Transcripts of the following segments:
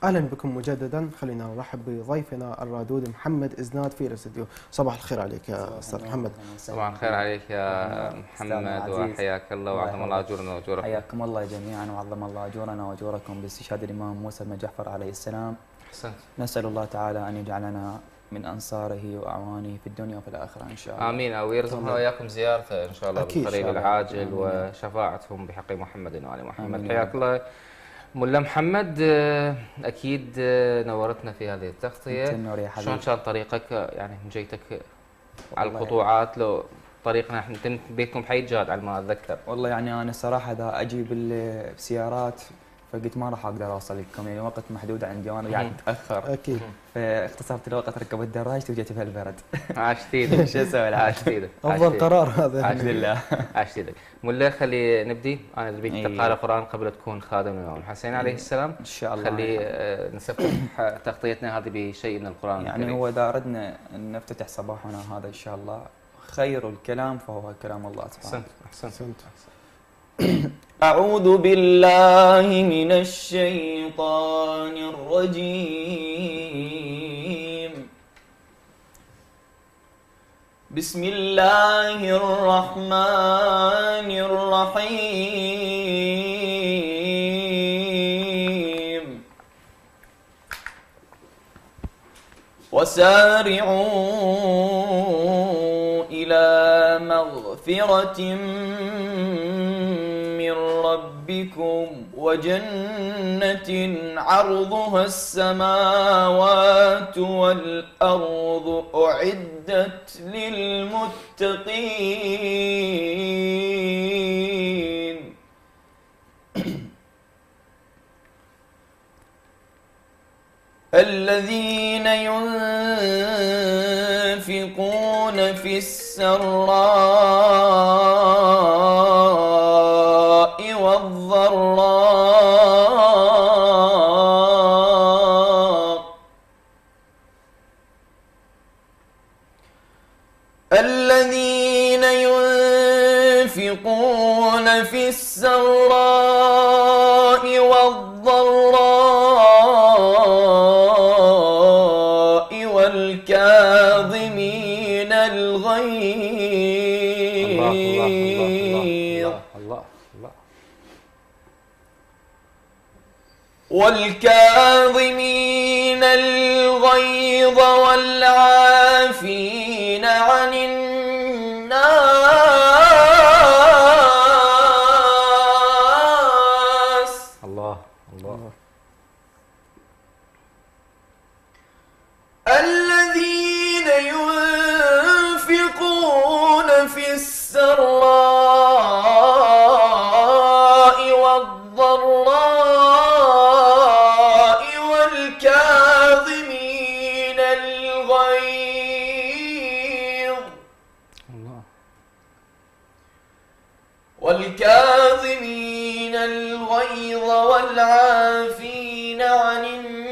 اهلا بكم مجددا. خلينا نرحب بضيفنا الرادود محمد إزناد في الاستديو. صباح الخير عليك يا استاذ محمد. صباح الخير عليك يا محمد وحياك الله وعظم الله اجورنا واجوركم. حياكم الله جميعا وعظم الله اجورنا واجوركم باستشهاد الامام موسى بن جعفر عليه السلام. احسنت. نسال الله تعالى ان يجعلنا من انصاره واعوانه في الدنيا وفي الاخره ان شاء الله. امين، ويرزقنا واياكم زيارته ان شاء الله بالقريب العاجل وشفاعتهم بحق محمد وال محمد. حياك الله ملا محمد. اكيد نورتنا في هذه التغطيه. شلون كان طريقك يعني من جيتك على القطوعات؟ لو طريقنا احنا بيتكم حي جاد على ما اتذكر. والله يعني انا الصراحه اذا اجي بالسيارات فقلت ما راح اقدر اوصل لكم، يعني وقت محدود عندي وانا قاعد اتاخر. اكيد. فاختصرت الوقت، ركبت دراجتي وجيت في البرد. عاشت ايدك. شو اسوي؟ عاشت ايدك. افضل قرار هذا. الحمد لله. عاشت ايدك. ملا خلي نبدي. انا ابيك تقرا قران قبل تكون خادم الامام الحسين عليه السلام. ان شاء الله. خلي نستفتح تغطيتنا هذه بشيء من القران يعني الكريم. هو اذا اردنا ان نفتتح صباحنا هذا ان شاء الله خير الكلام فهو كلام الله سبحانه. احسنت. أعوذ بالله من الشيطان الرجيم. بسم الله الرحمن الرحيم. وسارعوا إلى مغفرة من ربكم وجنة عرضها السماوات والأرض أعدت للمتقين. الذين ينفقون في السراء والضراء. الذين ينفقون في السراء والضراء والكاظمين الغيظ والكاظمين الغيظ والعافين عن الناس. الله. الذين ينفقون في السراء والضراء والكاظمين الغيظ والعافين عن الناس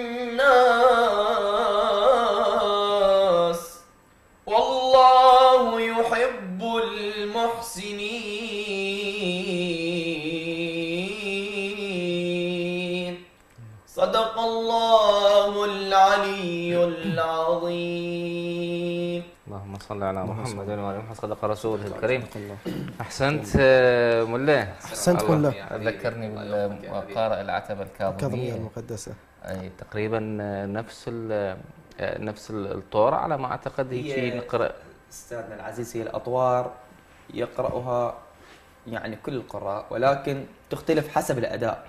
والله يحب المحسنين. صدق الله العلي العظيم. اللهم صل على محمد وعلى محمد. صدق رسوله الكريم. احسنت ملا. احسنت ملا. ذكرني بالقارئ العتبه الكاظميه المقدسه. اي تقريبا نفس الطور على ما اعتقد. هيك نقرا استاذنا العزيز. هي الاطوار يقراها يعني كل القراء ولكن تختلف حسب الاداء.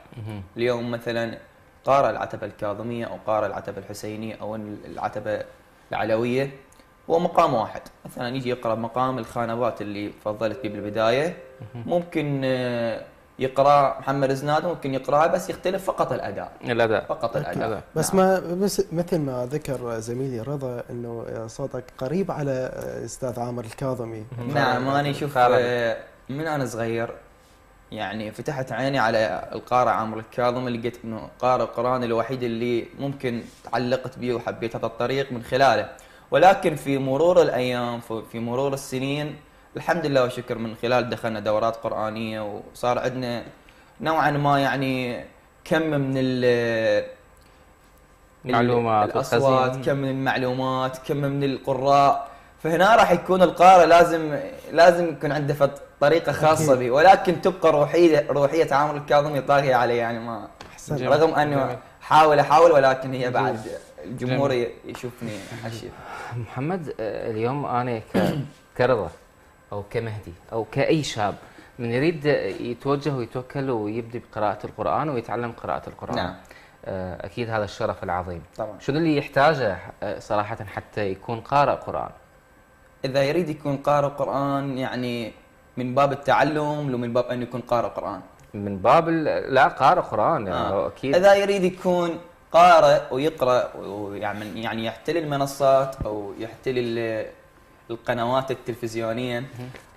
اليوم مثلا قارئ العتبه الكاظميه او قارئ العتبه الحسينيه او العتبه العلويه هو مقام واحد. مثلا يجي يقرا مقام الخانبات اللي فضلت به بالبدايه، ممكن يقرا محمد إزناد، ممكن يقراها بس يختلف فقط الاداء فقط الاداء. بس نعم. ما مثل ما ذكر زميلي رضا انه صوتك قريب على استاذ عامر الكاظمي. نعم انا اشوف من انا صغير يعني فتحت عيني على القارئ عامر الكاظمي، لقيت انه قارئ القرآن الوحيد اللي ممكن تعلقت به وحبيت هذا الطريق من خلاله. ولكن في مرور الايام في مرور السنين الحمد لله والشكر من خلال دخلنا دورات قرآنية وصار عندنا نوعا ما يعني كم من معلومات الاصوات، كم من المعلومات، كم من القراء. فهنا راح يكون القارئ لازم يكون عنده طريقه خاصه به، ولكن تبقى روحيه عامر الكاظمي طاغيه عليه، يعني ما رغم انه احاول، ولكن هي بعد الجمهور يشوفني هالشيء. محمد، اليوم انا كرضا او كمهدي او كاي شاب من يريد يتوجه ويتوكل ويبدي بقراءه القران ويتعلم قراءه القران، نعم. اكيد هذا الشرف العظيم. طبعا. شنو اللي يحتاجه صراحه حتى يكون قارئ قران؟ اذا يريد يكون قارئ قران، يعني من باب التعلم لو من باب انه يكون قارئ قران؟ من باب لا، قارئ قران يعني اكيد. اذا يريد يكون قارئ ويقرا ويعمل، يعني يحتل المنصات او يحتل القنوات التلفزيونيه،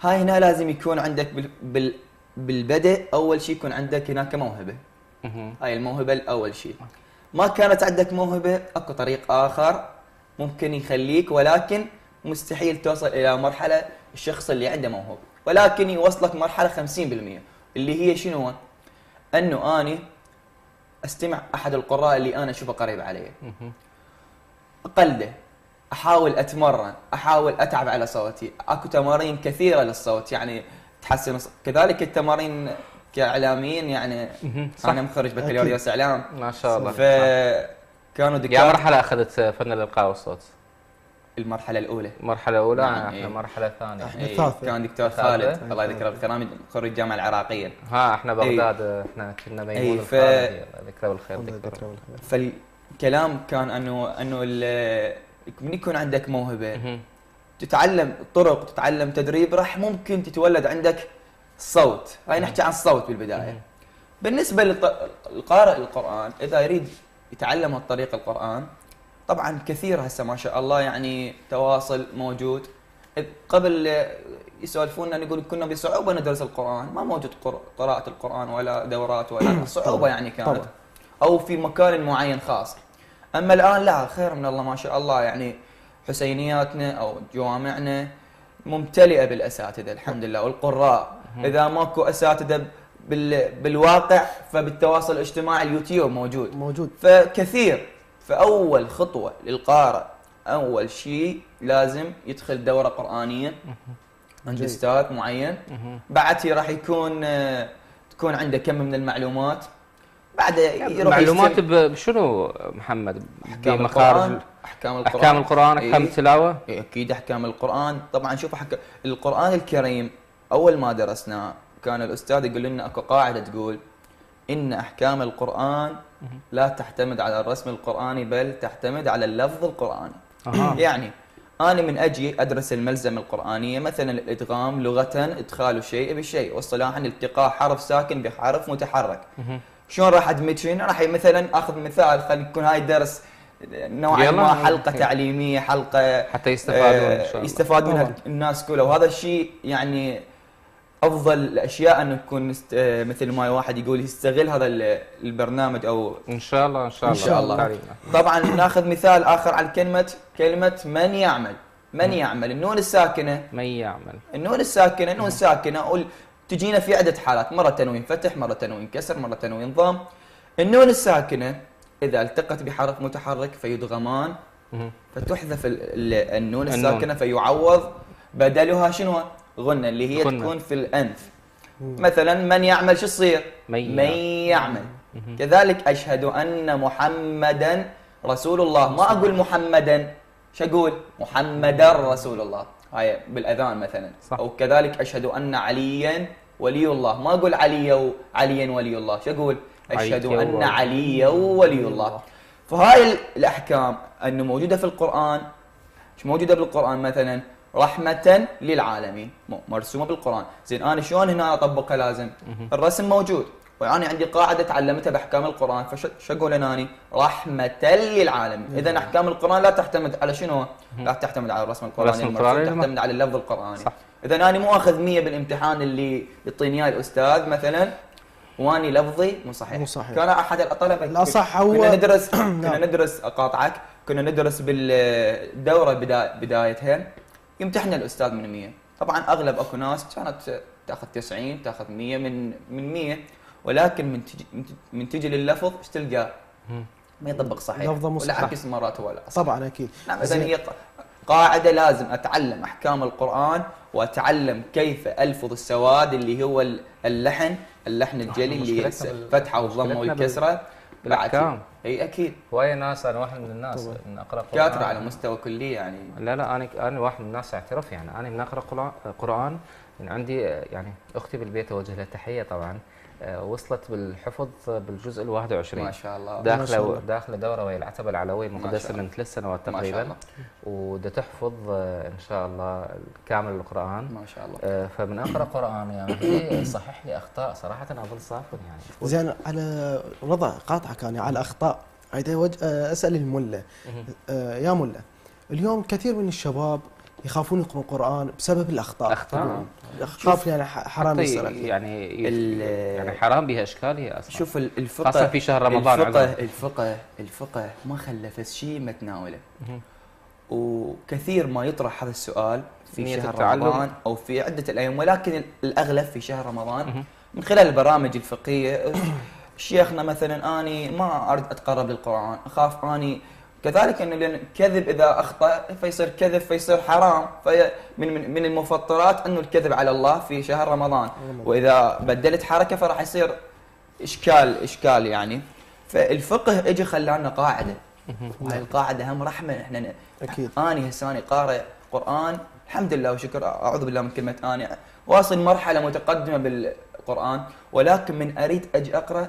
هاي هنا لازم يكون عندك بالبدء اول شيء يكون عندك هناك موهبه. هاي الموهبه الاول شيء. ما كانت عندك موهبه، اكو طريق اخر ممكن يخليك، ولكن مستحيل توصل الى مرحله الشخص اللي عنده موهبه، ولكن يوصلك مرحله 50%، اللي هي شنو؟ انه اني استمع احد القراء اللي انا اشوفه قريب علي، اقلده، احاول اتمرن، احاول اتعب على صوتي. اكو تمارين كثيره للصوت يعني تحسن كذلك التمارين كاعلاميين، يعني انا مخرج بكالوريوس اعلام ما شاء الله. فكانوا يا مرحله اخذت فن الالقاء والصوت؟ المرحله الاولى. المرحله الاولى. نعم. احنا المرحله الثانيه. كان دكتور خالد الله يذكره بالخير خريج الجامعه العراقيه. احنا بغداد. احنا كنا ميمون ذكره بالخير. فالكلام كان انه من يكون عندك موهبه تتعلم طرق، تتعلم تدريب، راح ممكن تتولد عندك الصوت. هاي نحكي عن الصوت بالبدايه. بالنسبه للقارئ القران، اذا يريد يتعلم عن طريق القران، طبعا كثير هسه ما شاء الله، يعني تواصل موجود. قبل يسولفون ان يقول كنا بصعوبه ندرس القران، ما موجود قراءه القران ولا دورات ولا صعوبه يعني كانت، او في مكان معين خاص. اما الان لا، خير من الله ما شاء الله، يعني حسينياتنا او جوامعنا ممتلئه بالاساتذه الحمد لله والقراء. اذا ماكو اساتذه بالواقع، فبالتواصل الاجتماعي اليوتيوب موجود فكثير. فاول خطوه للقارئ، اول شيء لازم يدخل دوره قرانيه عند استاذ معين. بعدها راح تكون عنده كم من المعلومات. بعد يروح معلومات بشنو محمد؟ بمخارج احكام القران، احكام التلاوه. اكيد احكام القران. طبعا شوف القران الكريم اول ما درسناه كان الاستاذ يقول لنا اكو قاعده تقول ان احكام القران لا تعتمد على الرسم القراني، بل تعتمد على اللفظ القراني. يعني انا من اجي ادرس الملزمه القرانيه، مثلا الادغام لغه ادخال الشيء بالشيء، واصطلاحا التقاء حرف ساكن بحرف متحرك. شلون راح ادمجهن؟ راح مثلا اخذ مثال، خلينا يكون هاي درس نوعا ما حلقه تعليميه، حلقه حتى يستفادون منها الناس كلها. وهذا الشيء يعني افضل الاشياء انه يكون مثل ما واحد يقول يستغل هذا البرنامج. او ان شاء الله ان شاء الله. طبعا ناخذ مثال اخر على كلمه من يعمل النون الساكنه. النون الساكنه تجينا في عده حالات، مره تنوين فتح، مره تنوين كسر، مره تنوين ضم. النون الساكنه اذا التقت بحرف متحرك فيدغمان، فتحذف النون الساكنه فيعوض بدلها شنو؟ غنة، اللي هي تكون في الأنف. مثلا من يعمل شو تصير؟ من يعمل. كذلك أشهد أن محمدا رسول الله، ما أقول محمدا، شو أقول؟ محمدا رسول الله. هاي بالأذان مثلا. صح. أو كذلك أشهد أن عليا ولي الله، ما أقول عليا ولي الله، شو أقول؟ أشهد أن عليا ولي الله. فهاي الأحكام أنه موجودة في القرآن. مش موجودة بالقرآن مثلا رحمة للعالمين، مرسومة بالقرآن. زين أنا شلون هنا أطبقها؟ لازم الرسم موجود، وأنا عندي قاعدة تعلمتها بأحكام القرآن، فش أقول أنا؟ رحمة للعالمين. إذا أحكام القرآن لا تعتمد على شنو؟ لا تعتمد على الرسم القرآني المرسوم، تعتمد على اللفظ القرآني. صح. إذا أنا مو أخذ 100 بالامتحان اللي يعطيني إياه الأستاذ مثلا، واني لفظي مو صحيح. كان احد الطلبه لا صح، هو كنا ندرس اقاطعك، كنا ندرس بالدوره بدايتها يمتحنا الاستاذ من 100. طبعا اغلب اكو ناس كانت تاخذ 90 تاخذ 100 من 100، ولكن من تجي لللفظ ايش تلقى؟ ما يطبق صحيح والعكس مرات هو لا طبعا اكيد. نعم اذا هي قاعده لازم اتعلم احكام القران واتعلم كيف الفظ السواد اللي هو اللحن الجلي اللي الفتحه والضمه والكسره بالاحكام. اي اكيد. وهي ناس، انا واحد من الناس ان اقرا قران كاتره على مستوى كلي يعني. لا انا واحد من الناس اعترف يعني انا من اقرا قران يعني عندي يعني اختي بالبيت اوجه لها تحيه طبعا وصلت بالحفظ بالجزء ال 21 ما شاء الله. داخله دوره وهي العتبه العلويه المقدسه من 3 سنوات تقريبا وده تحفظ ان شاء الله كامل القران ما شاء الله. فمن اقرا قران يعني هي صحح لي اخطاء صراحه انا اظل صافن يعني. زين على رضا قاطعك يعني على الاخطاء اسال الملا يا ملا اليوم كثير من الشباب يخافون يقرؤون القرآن بسبب الأخطاء. خاف يعني حرام يصير يعني حرام بها أشكال هي أصلا. شوف الفقه خاصة في شهر رمضان. الفقه ما خلف شيء متناوله. وكثير ما يطرح هذا السؤال في شهر رمضان أو في عدة الأيام، ولكن الأغلب في شهر رمضان من خلال البرامج الفقهية. شيخنا مثلا أني ما أريد أتقرب للقرآن، أخاف أني كذلك انه لان كذب اذا اخطا فيصير كذب فيصير حرام، في من المفطرات انه الكذب على الله في شهر رمضان، واذا بدلت حركه فراح يصير اشكال يعني. فالفقه اجى خلانا قاعده، وهي القاعده هم رحمه. احنا اكيد اني هساني قارئ قران الحمد لله وشكر، اعوذ بالله من كلمه اني، واصل مرحله متقدمه بالقران، ولكن من اريد اجي اقرا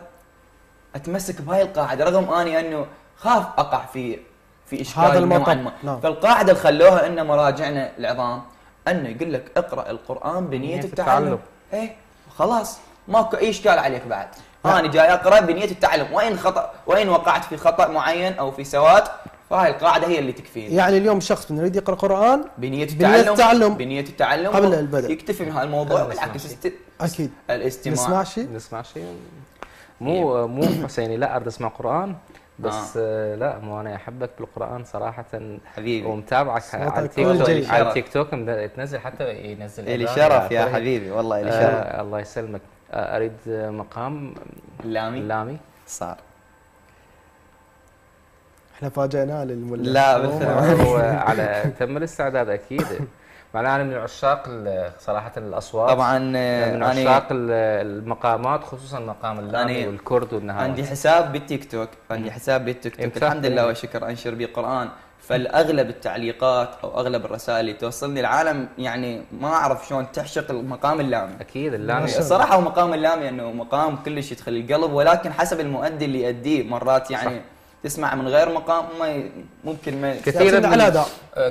اتمسك بهاي القاعده رغم اني انه خاف اقع في اشكال هذا المطب. فالقاعده اللي خلوها ان مراجعنا العظام انه يقول لك اقرا القران بنيه التعلم. ايه خلاص ماكو اي اشكال عليك بعد. انا جاي اقرا بنيه التعلم، وين وقعت في خطا معين او في سواد فهاي القاعده هي اللي تكفيني. يعني اليوم الشخص من يريد يقرا قران بنيه التعلم قبل البدء يكتفي من هذا الموضوع. بالعكس اكيد الاستماع. نسمع شيء مو حسيني لا اريد اسمع قران بس لا مو انا احبك بالقران صراحه حبيبي ومتابعك على التيك توك تنزل حتى ينزل لي شرف يا حبيبي والله لي شرف. الله يسلمك. اريد مقام اللامي صار. احنا فاجئناه للملا. لا بالفعل هو على تم الاستعداد اكيد. معناها انا من عشاق صراحه الاصوات طبعا، من عشاق المقامات خصوصا مقام اللامي والكرد والنهاوند. عندي حساب بالتيك توك الحمد لله والشكر انشر به قران. فالاغلب التعليقات او اغلب الرسائل اللي توصلني العالم يعني ما اعرف شلون تعشق المقام اللامي. اكيد اللامي الصراحه هو مقام اللامي انه مقام كلش يدخل القلب، ولكن حسب المؤدي اللي يؤديه مرات يعني صح. تسمع من غير مقام ممكن ما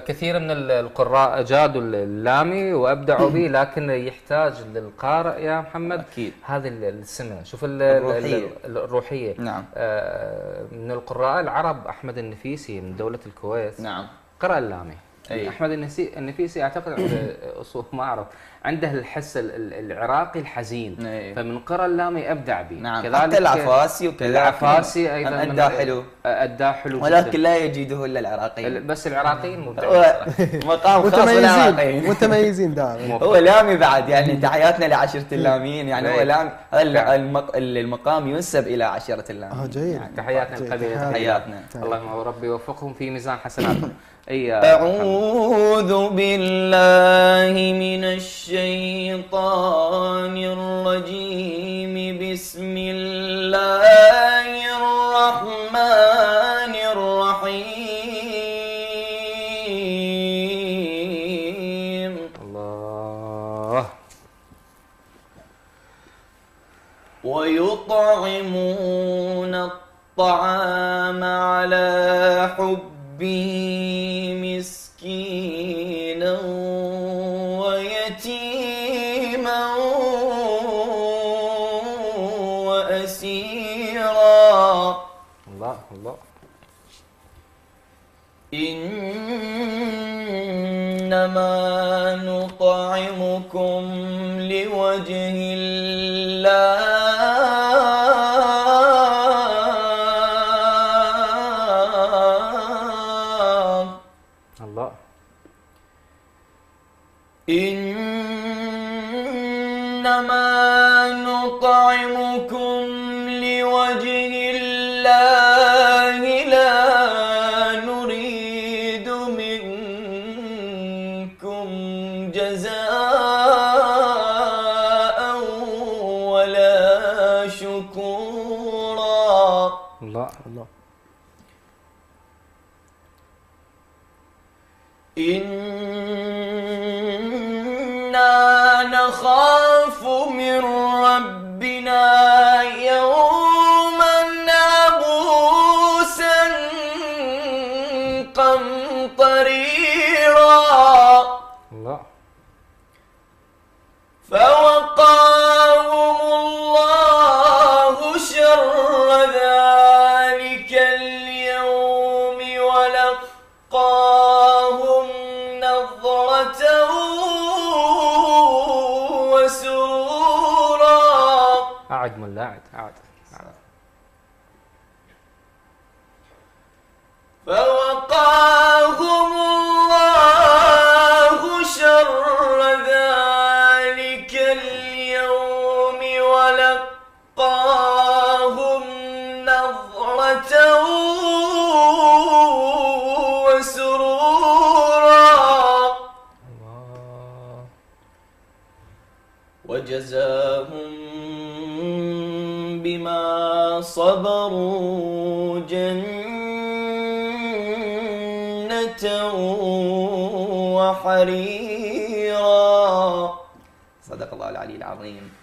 كثير من القراء جادوا اللامي وابدعوا به، لكن يحتاج للقارئ يا محمد أكيد. هذه السمه. شوف الروحيه. نعم. من القراء العرب احمد النفيسي من دوله الكويت. نعم. قرأ اللامي. احمد النفيسي اعتقد عنده اصول ما اعرف، عنده الحس العراقي الحزين. فمن قرأ اللامي ابدع به. نعم. كذلك العفاسي وكذا. العفاسي ايضا ادى حلو ولكن لا يجيده الا العراقيين. بس العراقيين مبدعين. مقام خاص بالعراقيين متميزين دائما. هو لامي بعد يعني تحياتنا لعشيره اللاميين يعني هو لامي. المقام ينسب الى عشيره اللاميين. جيد يعني تحياتنا القليله. تحياتنا. اللهم ربي يوفقهم في ميزان حسناتهم. أعوذ بالله من الشيطان الرجيم. بسم الله الرحمن الرحيم. الله. ويطعمون الطعام على حبه مسكينا ويتيما وأسيرا. الله الله. إنما نطعمكم لوجه الله إنما نطعمكم لوجه الله الله. إنا نخاف من ربنا يوما عبوسا قمطريرا. الله. فوقاهم الله شر ذلك اليوم ولقاهم نظرة وسرورا. أعد ملا أعد. فوقاهم الله شر ذلك اليوم ولقاهم نظرة وسرورا. الله. وجزاهم بما صبروا جنة وحريرا. صدق الله العلي العظيم.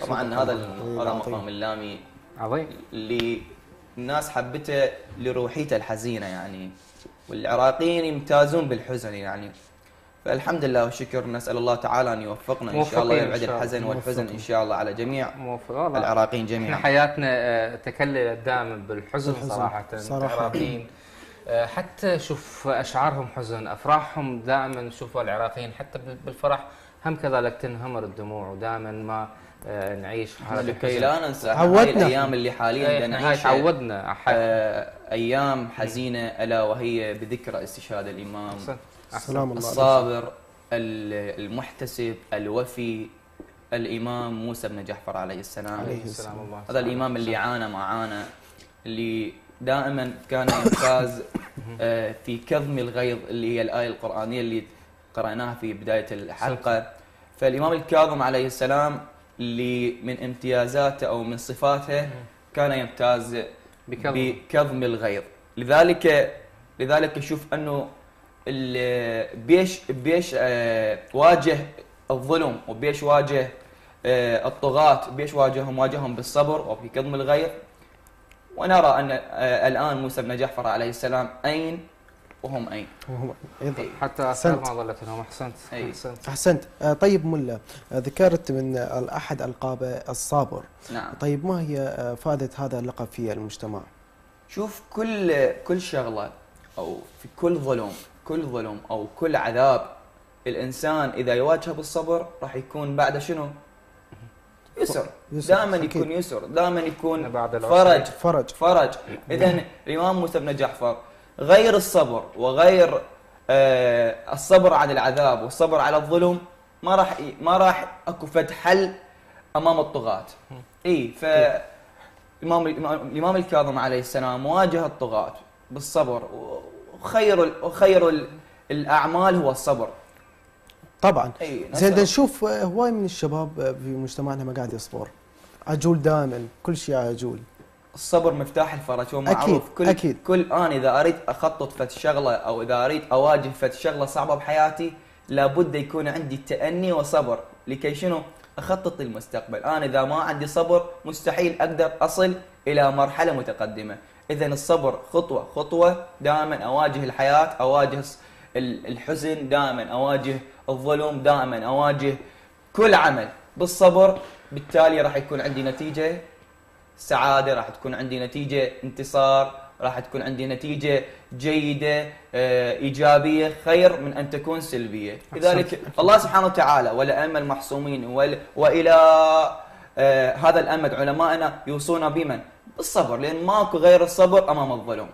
طبعا هذا المقام اللامي عظيم اللي الناس حبته لروحيته الحزينه يعني، والعراقيين يمتازون بالحزن يعني. فالحمد لله والشكر، نسال الله تعالى ان يوفقنا ان شاء الله، يبعد الحزن والحزن ان شاء الله على جميع العراقيين جميعا. احنا حياتنا تكللت دائما بالحزن صراحه. العراقيين حتى شوف اشعارهم حزن، افراحهم دائما. شوفوا العراقيين حتى بالفرح هم كذلك تنهمر الدموع، ودائما ما نعيش حالة لكي لا ننسى هاي الايام اللي حاليا نعيشها. تعودنا ايام حزينه الا وهي بذكرى استشهاد الامام سلام الله الصابر المحتسب الوفي الامام موسى بن جعفر عليه السلام. الله. هذا الامام اللي عانى ما عانى، اللي دائما كان يمتاز في كظم الغيظ، اللي هي الايه القرانيه اللي قرأناها في بدايه الحلقه. فالامام الكاظم عليه السلام اللي من امتيازاته او من صفاته كان يمتاز بكظم الغيظ. لذلك شوف انه بيش واجه الظلم، وبيش واجه الطغاة، بيش واجههم بالصبر وفي كظم الغيظ. ونرى ان الان موسى بن جعفر عليه السلام اين وهم اين. حتى اثار ما ظلت لهم. احسنت. طيب ملا، ذكرت من احد القابه الصابر. نعم. طيب ما هي فائده هذا اللقب في المجتمع؟ شوف، كل شغله او في كل ظلم او كل عذاب، الانسان اذا يواجهه بالصبر راح يكون بعد شنو؟ يسر. دائما يكون يسر، دائما يكون فرج. اذا الامام موسى بن جعفر غير الصبر وغير الصبر عن العذاب والصبر على الظلم ما راح اكو فد حل امام الطغاة. الامام الكاظم عليه السلام واجه الطغاة بالصبر، وخير الاعمال هو الصبر. طبعا. زين، نشوف هواي من الشباب في مجتمعنا ما قاعد يصبر، عجول دائما، كل شيء عجول. الصبر مفتاح الفرج، هو معروف. أكيد. كل انا اذا اريد اخطط فد شغله او اذا اريد اواجه فد شغله صعبه بحياتي، لابد يكون عندي تأني وصبر لكي شنو؟ اخطط للمستقبل. انا اذا ما عندي صبر مستحيل اقدر اصل الى مرحله متقدمه. اذا الصبر خطوه خطوه، دائما اواجه الحياه، اواجه الحزن، دائما اواجه الظلم، دائما اواجه كل عمل بالصبر. بالتالي راح يكون عندي نتيجه سعاده، راح تكون عندي نتيجه انتصار، راح تكون عندي نتيجه جيده ايجابيه، خير من ان تكون سلبيه. لذلك الله سبحانه وتعالى والائمه المحسومين والى هذا الامد علمائنا يوصونا بمن؟ بالصبر، لان ماكو غير الصبر امام الظلم.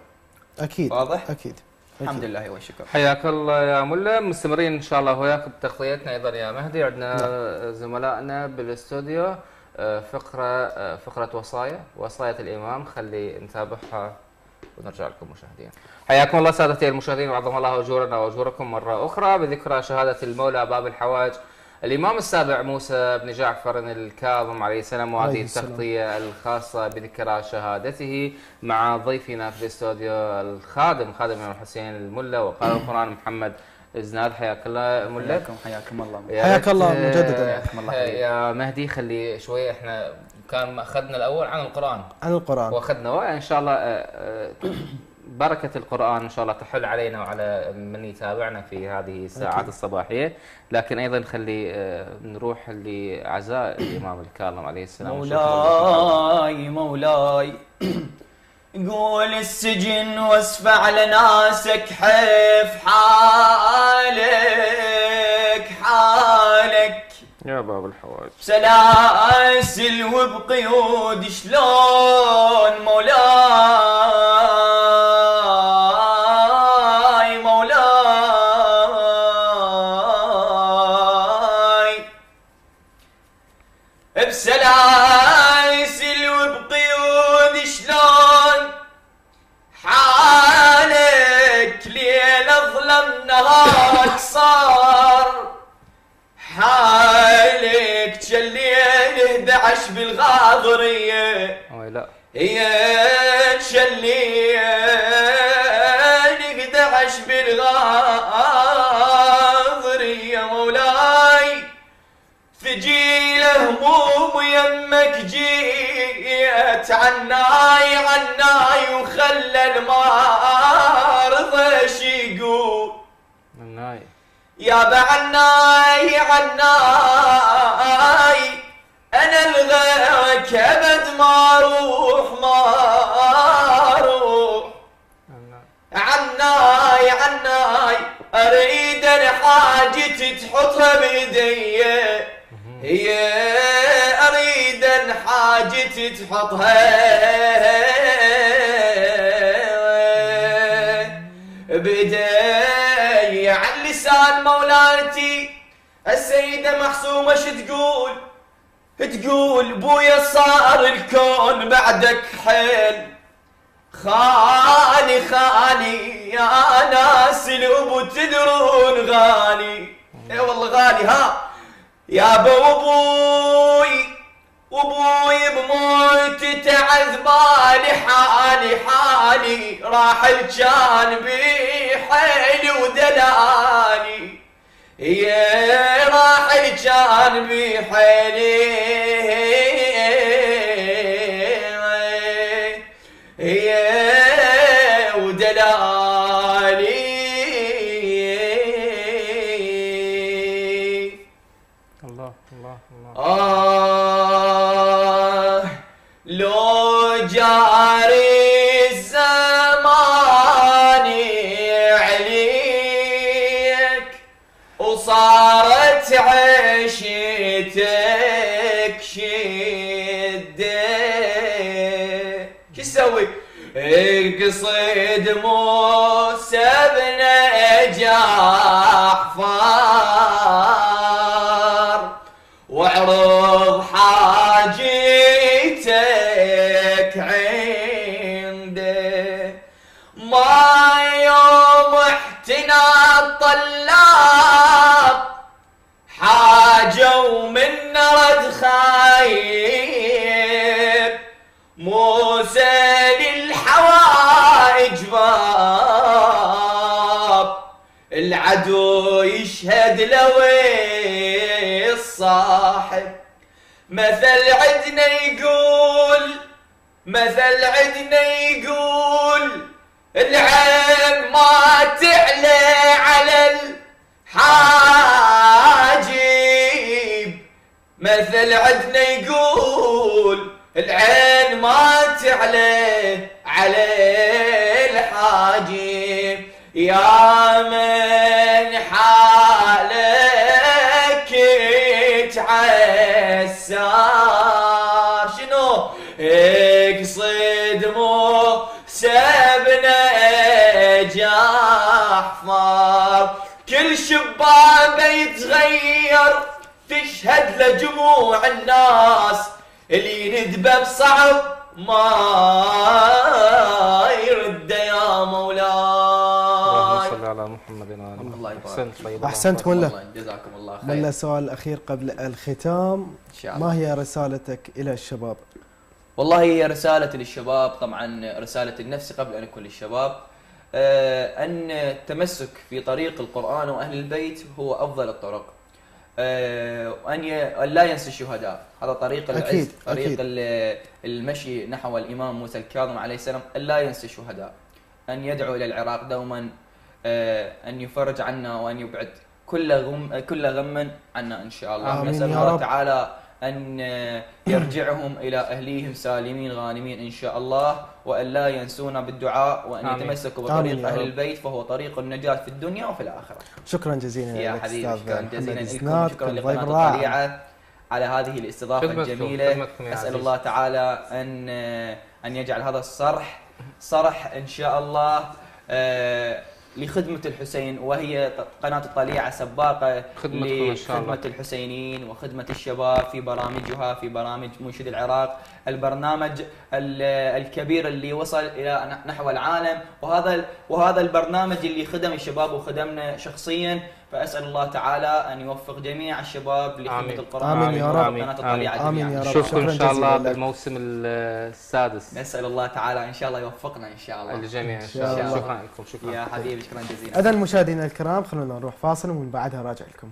اكيد. واضح؟ اكيد. الحمد لله والشكر. حياك الله يا ملا. مستمرين ان شاء الله وياك بتغطيتنا ايضا يا مهدي. عندنا زملائنا بالاستوديو فقره وصايا الامام، خلي نتابعها ونرجع لكم مشاهدين. حياكم الله سادتي المشاهدين، وعظم الله اجورنا واجوركم مره اخرى بذكرى شهاده المولى باب الحوائج الإمام السابع موسى بن جعفر الكاظم عليه السلام، وهذه التغطية الخاصة بذكرى شهادته مع ضيفنا في الاستوديو الخادم الإمام الحسين الملا وقارئ القرآن محمد الزناد. حياك الله ملا. حياكم الله. حياك الله مجددا. حياكم الله. يا مهدي خلي شوي، احنا كان اخذنا الاول عن القرآن واخذنا ان شاء الله بركة القرآن إن شاء الله تحل علينا وعلى من يتابعنا في هذه الساعات الصباحية، لكن أيضا خلي نروح لعزاء الإمام الكاظم عليه السلام. مولاي قول السجن واسفع لناسك، حيف حالك يا باب الحوائج، بسلاسل وبقيود شلون مولاي بسلاسل وبقيود شلون حالك، ليل اظلم نهارك صار حالك، شليل 11 بالغاضرية هي شليل 11 بالغاضرية. مولاي ثقيل هموم يمك جيت عناي وخلى المرضى شيقول يا عناي انا الغيرك ابد ما اروح عناي اريد انا حاجتي تحطها بيدي، هي اريد ان حاجتي تحطها بيدي. عن لسان مولاتي السيدة محسومة شو تقول بويا صار الكون بعدك حيل، خالي يا ناس الابو تدرون غالي، اي والله غالي ها يا وابوي بموت تعذبالي حالي راح الجان بحيلي ودلالي، يا راح الجان بحيلي يا ودلالي. الله الله الله. لو جاري الزمان عليك وصارت عيشتك شدة، شو تسوي؟ اقصد موسى بن جعفر واعرض حاجتك عنده، ما يوم احتنا الطلاب حاجة ومن رد خايب، موسى للحوائج باب العدو يشهد لوي الصاحب، مثل عدنا يقول العين ما تعلى على الحاجب، مثل عدنا يقول العين ما تعلى على الحاجب، يا من حالك تعسار شنو اقصد موسى بن جعفر، كل شبابه يتغير تشهد لجموع الناس، اللي ندبه بصعب ما يرد يا مولاي. اللهم صل على على محمد الله يبارك. احسنت ملا. جزاكم الله خير. ملا السؤال الاخير قبل الختام، ان شاء الله. ما هي رسالتك الى الشباب؟ والله هي رسالتي للشباب، طبعا رسالة النفس قبل أن أكون للشباب، أن التمسك في طريق القرآن وأهل البيت هو أفضل الطرق، وأن لا ينسى الشهداء، هذا طريق العز، طريق المشي نحو الإمام موسى الكاظم عليه السلام، أن لا ينسى الشهداء، أن يدعو إلى العراق دوما، أن يفرج عنا وأن يبعد كل غم عنا إن شاء الله. نسأل الله تعالى أن يرجعهم إلى أهليهم سالمين غانمين إن شاء الله، وأن لا ينسونا بالدعاء، وأن يتمسكوا بطريق أهل البيت، فهو طريق النجاة في الدنيا وفي الآخرة. شكرا جزيلا يا حبيبي، شكرا جزيلا لكم، شكرا لقناة الطليعة على هذه الاستضافة الجميلة. أسأل الله تعالى أن يجعل هذا صرح إن شاء الله لخدمة الحسين، وهي قناة الطليعة سباقة لخدمة الحسينيين وخدمة الشباب في برامجها، في برامج منشد العراق، البرنامج الكبير اللي وصل إلى نحو العالم، وهذا البرنامج اللي خدم الشباب وخدمنا شخصيا. فأسأل الله تعالى أن يوفق جميع الشباب لخدمة القرآن. آمين يا رب. قناة الطليعة. آمين يا رب. نشوفكم إن شاء الله بالموسم السادس. نسأل الله تعالى إن شاء الله يوفقنا إن شاء الله. الجميع إن شاء الله. شكرا لكم. شكرا يا حبيبي، شكرا جزيلا. إذن مشاهدينا الكرام، خلونا نروح فاصل ومن بعدها راجع لكم.